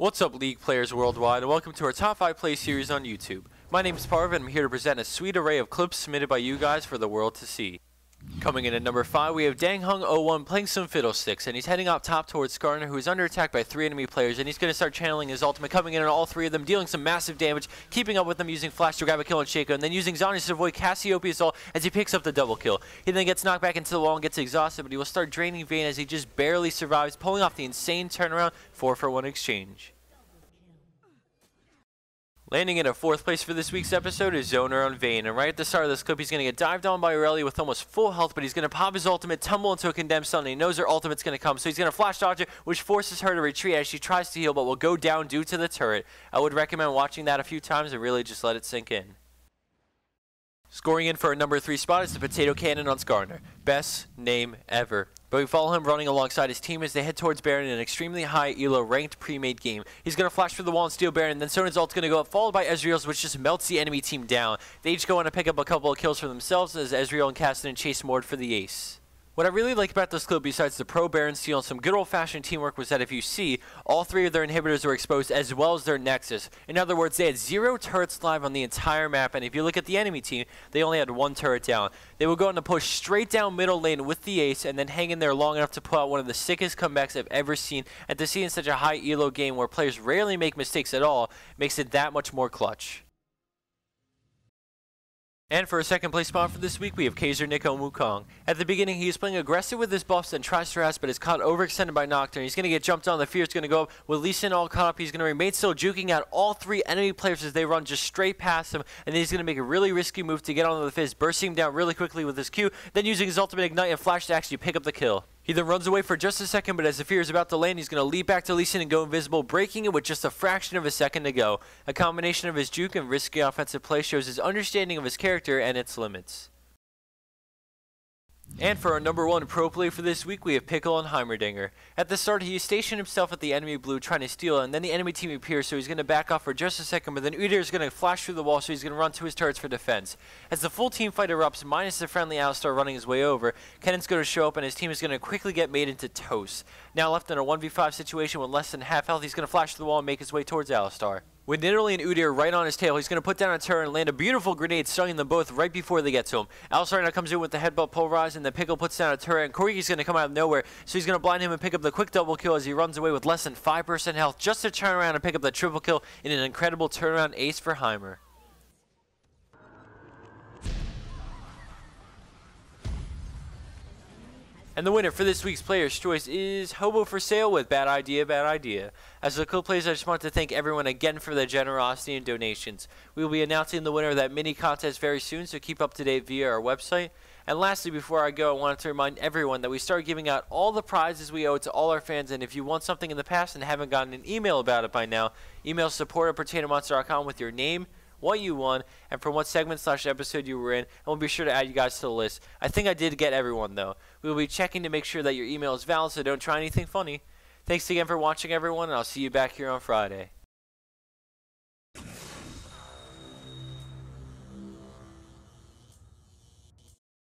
What's up, League players worldwide, and welcome to our top 5 play series on YouTube. My name is Parv, and I'm here to present a sweet array of clips submitted by you guys for the world to see. Coming in at number 5, we have Danghung01 playing some Fiddlesticks, and he's heading up top towards Skarner, who is under attack by 3 enemy players, and he's going to start channeling his ultimate, coming in on all 3 of them, dealing some massive damage, keeping up with them using Flash to grab a kill on Shaco, and then using Zonius to avoid Cassiopeia's ult as he picks up the double kill. He then gets knocked back into the wall and gets exhausted, but he will start draining Vayne as he just barely survives, pulling off the insane turnaround 4-for-1 exchange. Landing in a 4th place for this week's episode is Zoner on Vayne, and right at the start of this clip he's going to get dived on by Aurelia with almost full health, but he's going to pop his ultimate, tumble into a condemned stun, and he knows her ultimate's going to come, so he's going to flash dodge it, which forces her to retreat as she tries to heal, but will go down due to the turret. I would recommend watching that a few times and really just let it sink in. Scoring in for a number 3 spot is ThePotatoCannon on Skarner. Best name ever. But we follow him running alongside his team as they head towards Baron in an extremely high elo ranked pre-made game. He's going to flash through the wall and steal Baron, and then Sonen's ult's going to go up, followed by Ezreal's, which just melts the enemy team down. They each go on to pick up a couple of kills for themselves as Ezreal and Kaisernik chase Mord for the ace. What I really like about this clip, besides the pro Baron steal and some good old-fashioned teamwork, was that if you see, all 3 of their inhibitors were exposed as well as their nexus. In other words, they had 0 turrets live on the entire map, and if you look at the enemy team, they only had 1 turret down. They will go on to push straight down middle lane with the ace, and then hang in there long enough to pull out one of the sickest comebacks I've ever seen, and to see in such a high elo game where players rarely make mistakes at all, makes it that much more clutch. And for a 2nd place spot for this week, we have Kaisernik on Wukong. At the beginning, he is playing aggressive with his buffs and tries to harass, but is caught overextended by Nocturne. He's going to get jumped on, the fear is going to go up. With Lee Sin all caught up, he's going to remain still, juking out all 3 enemy players as they run just straight past him, and then he's going to make a really risky move to get onto the Fizz, bursting him down really quickly with his Q, then using his ultimate Ignite and Flash to actually pick up the kill. He then runs away for just a second, but as the fear is about to land, he's going to leap back to Lee Sin and go invisible, breaking it with just a fraction of a second to go. A combination of his juke and risky offensive play shows his understanding of his character and its limits. And for our number 1 pro play for this week, we have Piccle and Heimerdinger. At the start, he stationed himself at the enemy blue trying to steal, and then the enemy team appears, so he's going to back off for just a second, but then Udyr is going to flash through the wall, so he's going to run to his turrets for defense. As the full team fight erupts, minus the friendly Alistar running his way over, Kennan's going to show up, and his team is going to quickly get made into toast. Now left in a 1v5 situation with less than half health, he's going to flash through the wall and make his way towards Alistar. With Nidalee and Udyr right on his tail, he's going to put down a turret and land a beautiful grenade, stunning them both right before they get to him. Alistar now comes in with the headbutt pulverize, and then Pickle puts down a turret, and Corgi's going to come out of nowhere, so he's going to blind him and pick up the quick double kill as he runs away with less than 5% health, just to turn around and pick up the triple kill in an incredible turnaround ace for Heimer. And the winner for this week's Player's Choice is Hobo for Sale with Bad Idea, Bad Idea. As the clip plays, I just want to thank everyone again for their generosity and donations. We will be announcing the winner of that mini contest very soon, so keep up to date via our website. And lastly, before I go, I wanted to remind everyone that we start giving out all the prizes we owe to all our fans, and if you want something in the past and haven't gotten an email about it by now, email support@protatomonster.com with your name, what you won, and from what segment/episode you were in, and we'll be sure to add you guys to the list. I think I did get everyone, though. We will be checking to make sure that your email is valid, so don't try anything funny. Thanks again for watching, everyone, and I'll see you back here on Friday.